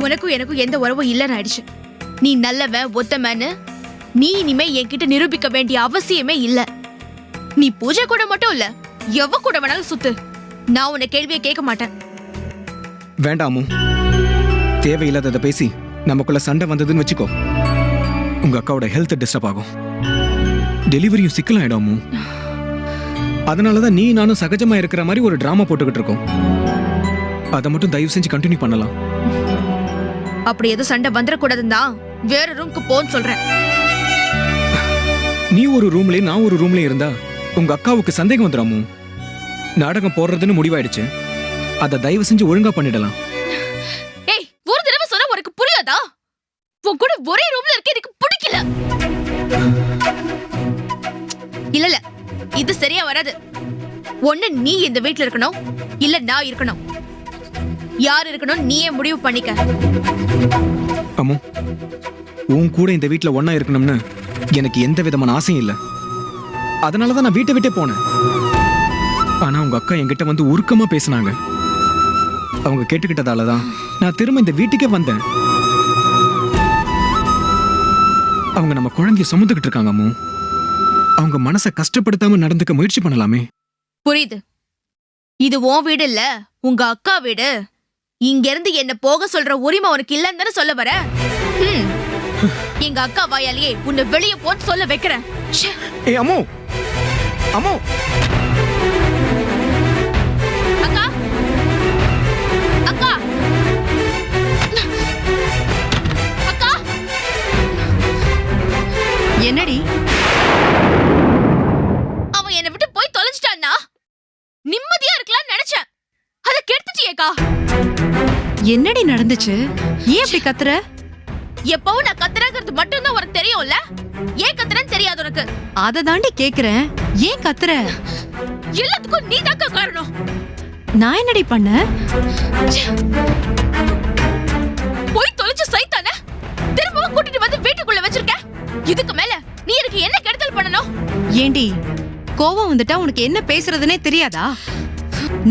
உனக்கும் எனக்கும் எந்த உறவும் இல்லைன்னு ஆயிடுச்சு. நீ நல்லவன் ஒத்தமன்னு நீ இனிமே என்கிட்ட நிரூபிக்க வேண்டிய அவசியமே இல்ல. நீ பூஜை கூட மட்டும் இல்ல, எவ கூட வேணாலும் சுத்து, நான் உன்னை கேள்வியை கேட்க மாட்டேன். வேண்டாமோ, தேவையில்லாததை பேசி நமக்குள்ள சண்டை வந்ததுன்னு வச்சுக்கோ, உங்க அக்காவோட ஹெல்த் டிஸ்டர்ப் ஆகும், டெலிவரியும் சிக்கலாயிடாமோ. அதனாலதான் நீ நானும் சகஜமா இருக்கிற மாதிரி ஒரு டிராமா போட்டுக்கிட்டு இருக்கோம். அதை மட்டும் தயவு செஞ்சு கண்டினியூ பண்ணலாம். அப்படி எதுவும் சண்டை வந்துடக்கூடாதுன்னு தான் வேற ரூம்க்கு போன்னு சொல்றேன். நீ ஒரு ரூம்லயே நான் ஒரு ரூம்லயே இருந்தா உங்க அக்காவுக்கு சந்தேகம் வந்துடாமோ. நாடகம் போடுறதுன்னு முடிவாயிடுச்சு, அதை தயவு செஞ்சு ஒழுங்கா பண்ணிடலாம். ஏய், ஒரு தடவை சொன்னா உனக்கு புரியாதா? உன் கூட ஒரே ரூம்ல இருக்க எனக்கு பிடிக்கல. இல்ல இது சரியா வராது. ஒண்ணு நீ இந்த வீட்ல இருக்கணும், இல்ல நான் இருக்கணும். யார் இருக்கணும் நீயே முடிவு பண்ணிக்க. அம்மோ, உன் கூட இந்த வீட்ல ஒண்ணா இருக்கணும்னு எனக்கு எந்த விதமான ஆசையும் இல்ல. அதனாலதான் நான் வீட்டை விட்டே போனேன். ஆனா உங்க அக்கா என்கிட்ட வந்து உருக்கமா பேசினாங்க. அவங்க கேட்டுக்கிட்டதாலதான் நான் திரும்ப இந்த வீட்டுக்கே வந்தேன். அவங்க நம்ம குழந்தைய சுமந்துகிட்டு இருக்காங்க அம்மோ. அவங்க மனசை கஷ்டப்படுத்தாம நடந்துக்க முயற்சி பண்ணலாமே. புரியுது, இது உன் வீடு இல்ல, உங்க அக்கா வீடு. இங்க இருந்து என்ன போக சொல்ற உரிமை உனக்கு இல்லன்னு தானே சொல்ல வர? எங்க அக்கா வாயாலேயே உன்னை வெளியே போன்னு சொல்ல வைக்கிறேன். ஏய் அம்மோ, அம்மோ. அக்கா, அக்கா, அக்கா. என்னடி? அவன் என்னை விட்டு போய் தொலைஞ்சிட்டான்னா நிம்மதியா இருக்கலாம்னு நினைச்சேன். அதை கெடுத்துட்டியேக்கா. என்னடி நடந்துச்சு? ஏன் இப்படி கத்துற? எப்பவும் நான் கத்துறேங்கிறது மட்டும் தான் உனக்கு தெரியும்ல, ஏன் கத்துறேன்னு தெரியாது உனக்கு. அத தாண்டி கேக்குறேன், ஏன் கத்துற? எல்லாத்துக்கும் நீ தாக்கா காரணம். நான் என்னடி பண்ண? போய் தொலைச்ச சைத்தான திரும்பவும் கூட்டிட்டு வந்து வீட்டுக்குள்ள வச்சிருக்க. இதுக்கு மேல நீ எனக்கு என்ன கெடுதல் பண்ணணும்? ஏண்டி, கோவம் வந்துட்டா உனக்கு என்ன பேசுறதுனே தெரியாதா?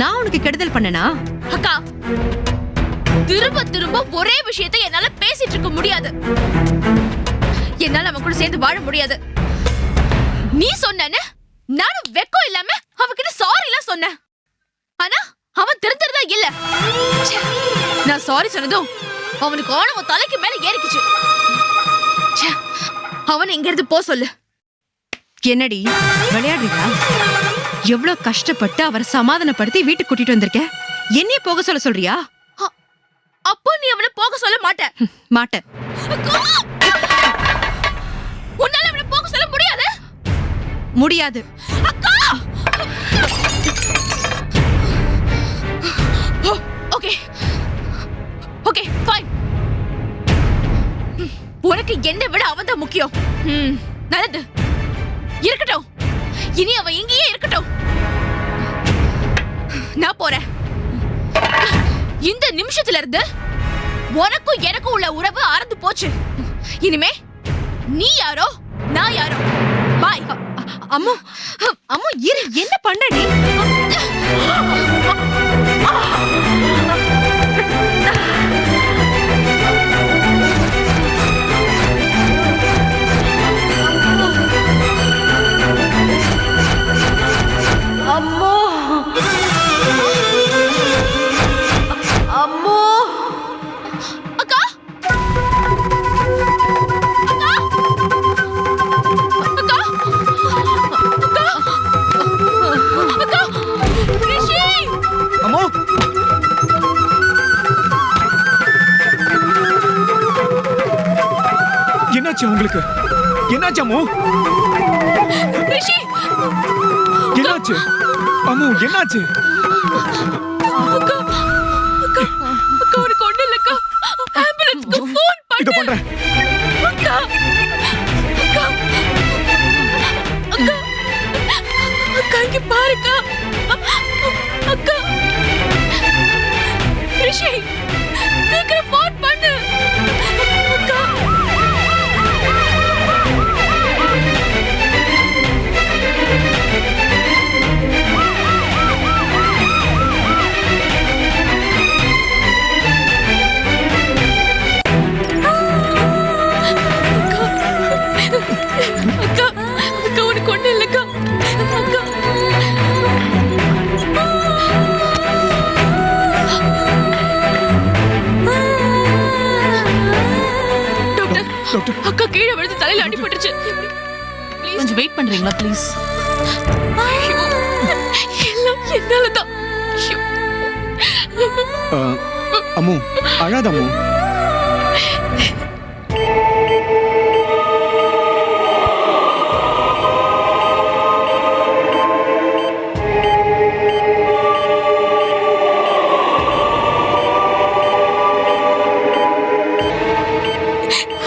நான் உனக்கு கெடுதல் பண்ணனா? அக்கா, திரும்ப திரும்ப ஒரே விஷயத்தை என்னால பேசிட்டு இருக்க முடியாது. என்னால அவன் கூட சேர்ந்து வாழ முடியாது. நீ சொன்னேன்னு நானும் வெக்கம் இல்லாம அவன்கிட்ட சாரி எல்லாம் சொன்னேன். ஆனா அவன் திருத்துறதா இல்ல. நான் சாரி சொன்னதும் அவனுக்கு ஆணவம் தலைக்கு மேல ஏறிக்குச்சு. அவன் இங்க இருந்து போ சொல்லு. என்னடி விளையாடுறீங்களா? எவ்வளவு கஷ்டப்பட்டு அவரை சமாதானப்படுத்தி வீட்டுக்கு கூட்டிட்டு வந்திருக்க, என்னைய போக சொல்ல சொல்றியா? அப்போ நீ அவனை போக சொல்ல மாட்ட? மாட்டேன். உன்னால அவனை போக சொல்ல முடியாது. முடியாது. அக்கா, ஓகே ஓகே ஃபைன். உனக்கு என்னை விட அவன் தான் முக்கியம். நல்லது இருக்கட்டும், இனி அவன் இங்கேயே இருக்கட்டும். நான் போறேன். இந்த நிமிஷத்துல இருந்து உனக்கும் எனக்கும் உள்ள உறவு அறந்து போச்சு. இனிமே நீ யாரோ நான் யாரோ. பாய். அம்மு, அம்மு இரு, என்ன பண்ணடி? அம்மோ, அம்மோ. அக்கா, அக்கா, அக்கா, அக்கா, அக்கா, ரிஷி. அம்மோ, என்னாச்சு உங்களுக்கு? என்னாச்சு அம்மோ? ரிஷி, என்னாச்சு அம்மோ? என்னாச்சு? அக்கா, அக்கா, அக்கா, உனக்கு ஒண்ணு இல்லக்கா. ஆம்புலன்ஸ்க்கு ஃபோன் இத பண்ணு. பண்றேன். அக்கா, அக்கா, அக்கா, அக்கா, இங்க பாருக்கா. அக்கா, ரிஷி, சீக்கிரம் ஃபோன் பண்ணு. அக்கா. வெயிட் பண்றீங்களா ப்ளீஸ்? எல்லாம் என்னாலதான். ஐயோ. அம்மு அழாத அம்மு.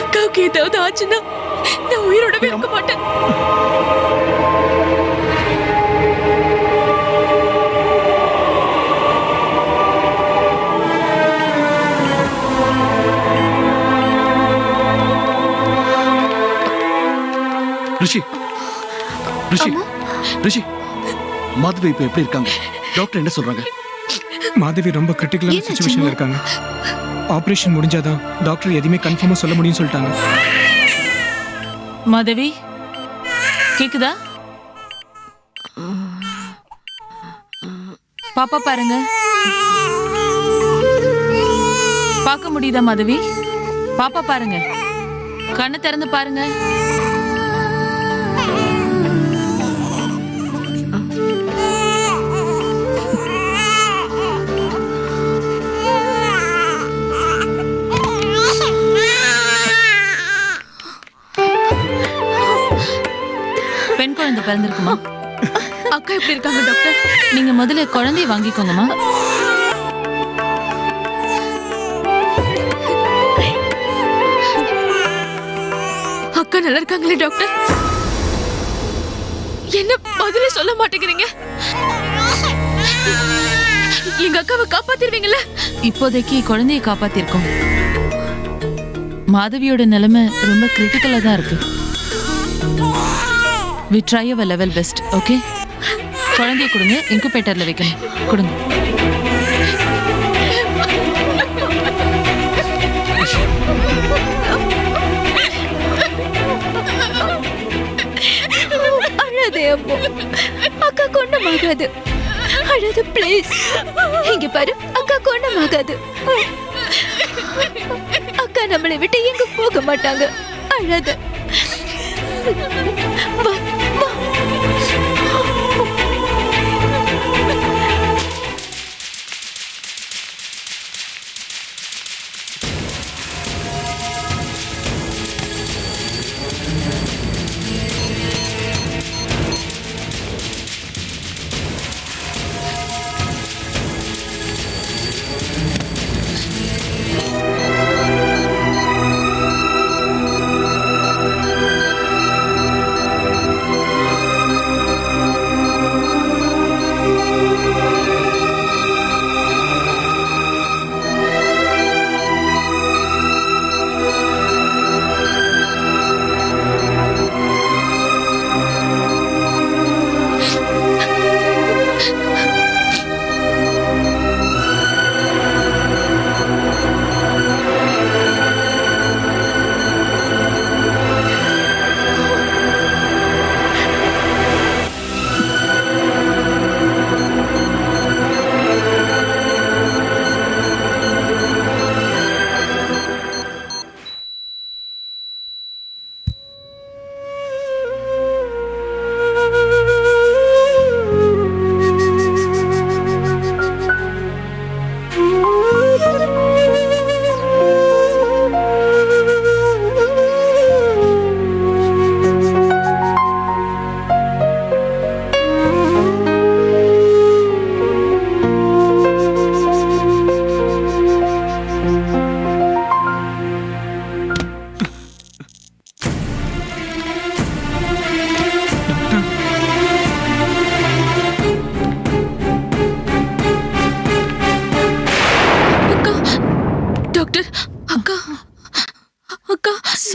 அக்காவுக்கு ஏதாவது ஆச்சுன்னா நான் உயிரோடவே இருக்க மாட்டேன். ரிஷி ரிஷி ரிஷி மாதவி இப்ப எப்படி இருக்காங்க? டாக்டர் என்ன சொல்றாங்க? மாதவி ரொம்ப கிரிட்டிக்கலான சிச்சுவேஷன்ல இருக்காங்க. ஆபரேஷன் முடிஞ்சாதான் டாக்டர் எதுவுமே கன்ஃபார்மா சொல்ல முடியும்னு சொல்லிட்டாங்க. மாதவி கேக்குதா? பாப்பா பாருங்க. பார்க்க முடியுதா மாதவி? பாப்பா பாருங்க, கண்ணை திறந்து பாருங்க. பெண் குழந்தை பிறந்திருக்குமா? அக்கா எப்படி இருக்காங்க டாக்டர்? நீங்க முதல்ல குழந்தைய வாங்கிக்கோங்கம்மா. அக்கா நல்லா இருக்காங்களே டாக்டர்? என்ன பதிலே சொல்ல மாட்டேங்கிறீங்க? எங்க அக்காவை காப்பாத்திருவீங்கல்ல? இப்போதைக்கு குழந்தைய காப்பாத்திருக்கோம். மாதவியோட நிலைமை ரொம்ப கிரிட்டிக்கலா தான் இருக்கு. We try our level best, okay? குழந்தைய கொடுங்க, இன்குபேட்டர்ல வைக்கணும். கொடுங்க. அழாதே அம்மு, அக்கா கொண்டமாகாது. அழாது ப்ளீஸ். இங்க பாரு, அக்கா கொண்டமாகாது. அக்கா நம்மளை விட்டு எங்க போக மாட்டாங்க. அழாத. வா வா.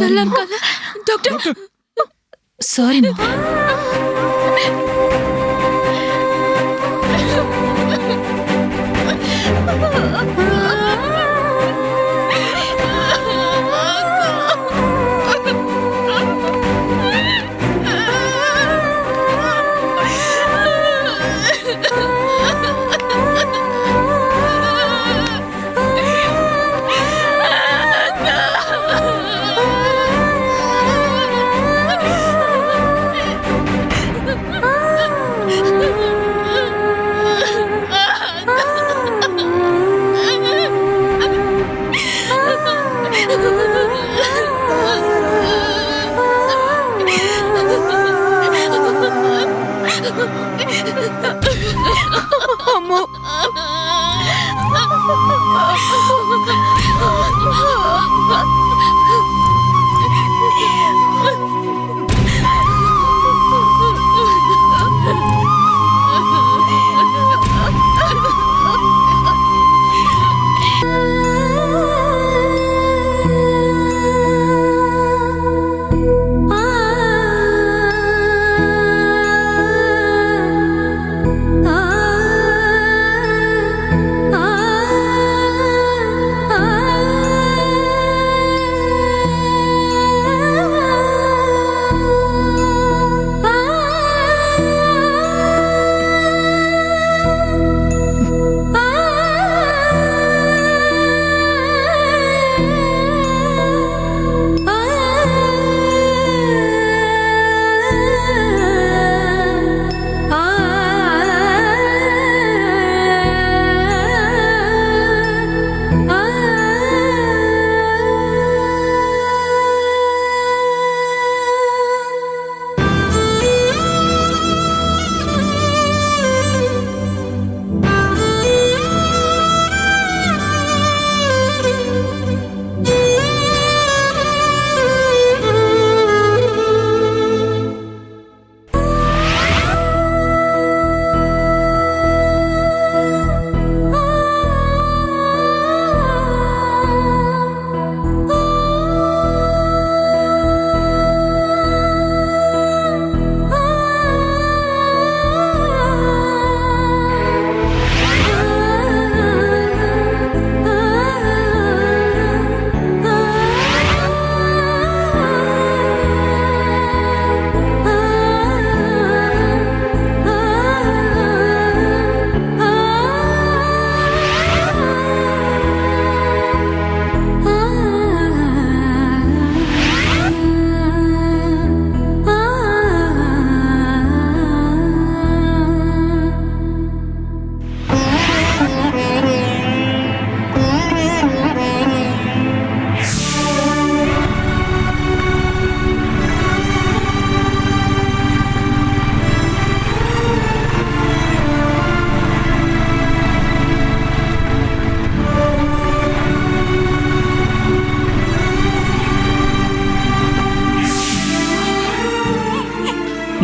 நல்லா இருக்காங்க டாக்டர். சாரிம்மா. அம்மா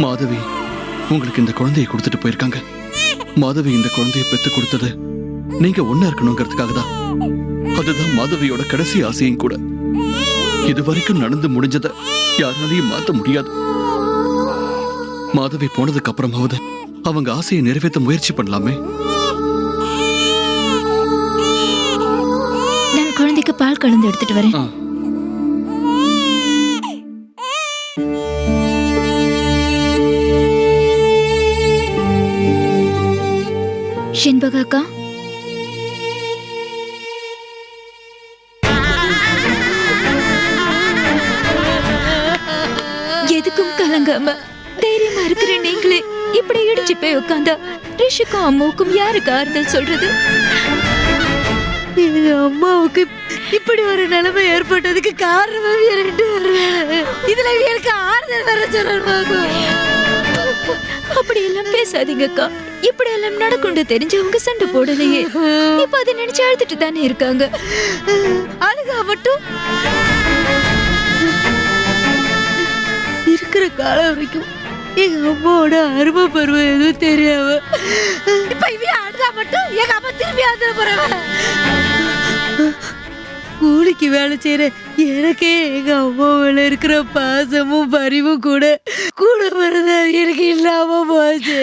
மாதவி உங்களுக்கு இந்த குழந்தையை கொடுத்துட்டு போயிருக்காங்க. மாதவி இந்த குழந்தையை பெத்து கொடுத்தது நீங்க ஒண்ணா இருக்கணுங்கிறதுக்காக தான். அதுதான் மாதவியோட கடைசி ஆசையும் கூட. இதுவரைக்கும் நடந்து முடிஞ்சதை யாராலையும் மாத்த முடியாது. மாதவி போனதுக்கு அப்புறமாவது அவங்க ஆசையை நிறைவேற்ற முயற்சி பண்ணலாமே. நான் குழந்தைக்கு பால் கலந்து எடுத்துட்டு வரேன். செண்பகா, எதுக்கும் கலங்காம தைரியமா இருக்கிற நீங்களே இப்படி இடிச்சு போய் உட்காந்தா ரிஷிக்கும் அம்மாவுக்கும் யாருக்கு ஆறுதல் சொல்றது? எங்க அம்மாவுக்கு இப்படி ஒரு நிலைமை ஏற்பட்டதுக்கு காரணம் இதுல இவங்களுக்கு ஆறுதல் வர சொல்லணும். அப்படி எல்லாம் பேசாதீங்க அக்கா. இப்படி எல்லாம் நடக்கும்னு தெரிஞ்சவங்க சண்டை போடலையே. இப்ப அதை நினைச்சு அழுதுட்டு தானே இருக்காங்க. அழுகா மட்டும் இருக்கிற காலம் வரைக்கும் எங்க அம்மாவோட அருமை பருவம் எதுவும் தெரியாம இப்ப இவ அழுதா மட்டும் எங்க அம்மா திரும்பி ஆதர போறவ. கூலிக்கு வேலை செய்யற எனக்கே எங்க அம்மா மேல இருக்கிற பாசமும் பரிவும் கூட கூட வரத எனக்கு இல்லாம போச்சு.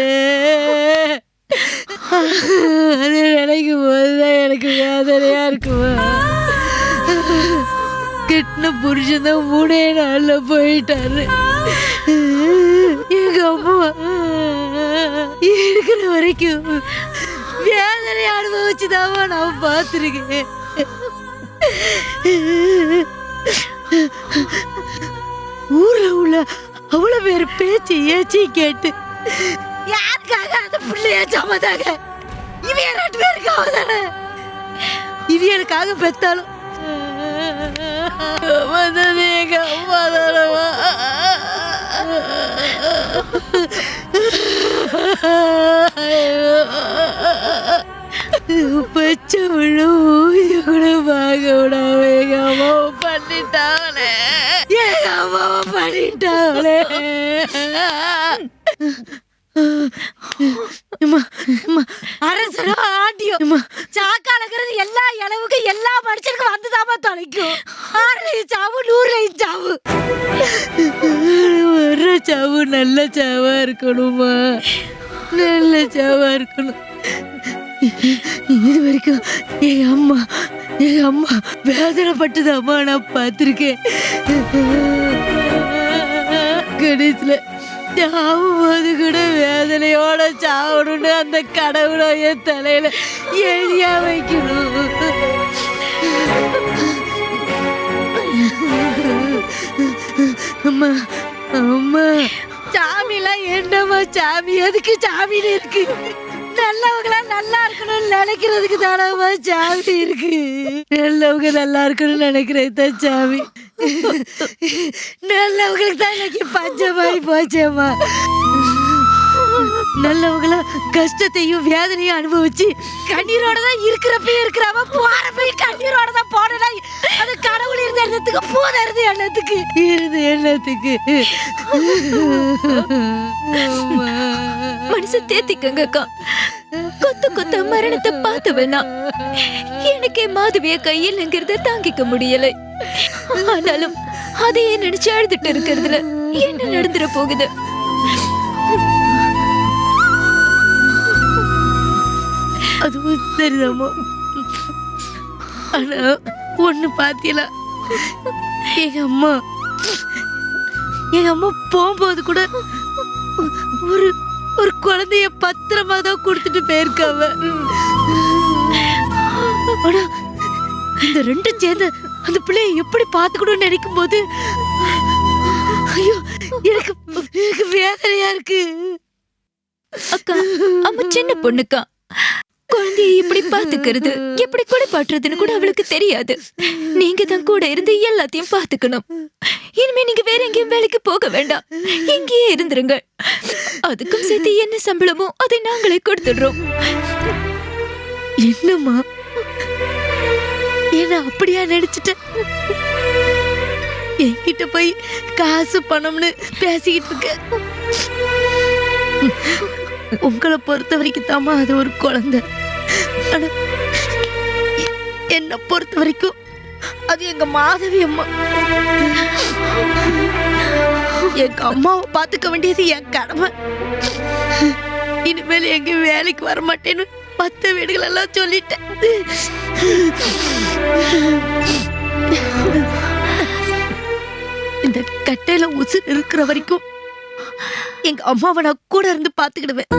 அது நினைக்கும் போதுதான் எனக்கு வேதனையா இருக்குமா. கெட்டின புருஷன் தான் 3 நாள்ல போயிட்டாரு. எங்க அம்மா இருக்கிற வரைக்கும் வேதனை அனுபவிச்சுதாமா நான் பார்த்துருக்கேன். ஊர்ல உள்ள அவ்வளவு பேர் பேச்சு ஏச்சி கேட்டு யாருக்காக அந்த பிள்ளைய சமதாங்க இவைய 2 பேருக்காக தானே. இவையனுக்காக பெத்தாலும் எங்க அம்மா தானவா. பச்சவளும் கூட பார்க்க விடாம எங்க அம்மாவை பண்ணிட்டாங்களே, எங்க அம்மாவை பண்ணிட்டாங்களே. அரசரோ ஆண்டியோ சாக்காலங்கிறது எல்லா அளவுக்கு எல்லா மனுஷனுக்கும் வந்துதாமா தொலைக்கும். 6 சாவு 100 சாவு. வர்ற சாவு நல்ல சாவா இருக்கணுமா, நல்ல சாவா இருக்கணும். இது வரைக்கும் எங்க அம்மா வேதனைப்பட்டதாம்மா நான் பார்த்திருக்கேன். கடைசியில சாவும்போது கூட வேதனையோட சாவணும்னு அந்த கடவுளை என் தலையில எழுதியா வைக்கணும். அம்மா அம்மா சாமிலாம் என்னம்மா சாமி, எதுக்கு சாமின்னு இருக்கு? நல்லவங்களா நல்லா இருக்கணும்னு நினைக்கிறதுக்கு தானம்மா சாமி இருக்கு. நல்லவங்க நல்லா இருக்கணும்னு நினைக்கிறது தான் சாமி. நல்லவங்களுக்கு தான் இன்னைக்கு பஞ்சமாயி போச்சேம்மா. நல்லவங்களா கஷ்டத்தையும் வேதனையும் அனுபவிச்சு கண்ணீரோட தான் இருக்கிறப்ப போறப்ப கண்ணீரோட தான் போனா அது கடவுள் இருந்த எண்ணத்துக்கு போதாருது எண்ணத்துக்கு மனசு தேத்திக்கங்க அக்கா. கொத்த மரணத்தை பார்த்தவனா எனக்கே மாதவிய கையில்ங்கிறத தாங்கிக்க முடியலை. ஆனாலும் அதையே நினைச்சு அழுதுட்டு இருக்கிறதுல என்ன நடந்துட போகுது? அதுவும் சரிதாம்மா. ஆனா ஒண்ணு பாத்தீங்களா, எங்க அம்மா போகும்போது கூட ஒரு குழந்தைய பத்திரமா தான் கொடுத்துட்டு போயிருக்காவ. ஆனா இந்த 2 சேர்ந்து அந்த பிள்ளைய எப்படி பாத்துக்கணும்னு நினைக்கும் போது ஐயோ எனக்கு வேதனையா இருக்கு. அக்கா, அம்மா சின்ன பொண்ணுக்கா. குழந்தைய இப்படி பாத்துக்கிறது, எப்படி குளிப்பாட்டுறதுன்னு கூட அவளுக்கு தெரியாது. நீங்க தான் கூட இருந்து எல்லாத்தையும் பாத்துக்கணும். இனிமே நீங்க வேற எங்கேயும் வேலைக்கு போக வேண்டாம், இங்கேயே இருந்துருங்க. அதுக்கும் சேர்த்து என்ன சம்பளமோ அதை நாங்களே கொடுத்துடுறோம். என்னம்மா என்ன அப்படியா நினைச்சிட்ட? என்கிட்ட போய் காசு பணம்னு பேசிக்கிட்டு இருக்க. உங்களை பொறுத்த வரைக்கும் தாமா அது ஒரு குழந்தை. ஆனா என்ன பொறுத்த வரைக்கும் அது எங்க மாதவி அம்மா. எங்க அம்மாவை பாத்துக்க வேண்டியது என் கடமை. இனிமேல் எங்க வேலைக்கு வர மாட்டேன்னு 10 வீடுகள் எல்லாம் சொல்லிட்டேன். இந்த கட்டையில உசுர் இருக்கிற வரைக்கும் எங்க அம்மாவை நான் கூட இருந்து பாத்துக்கிடுவேன்.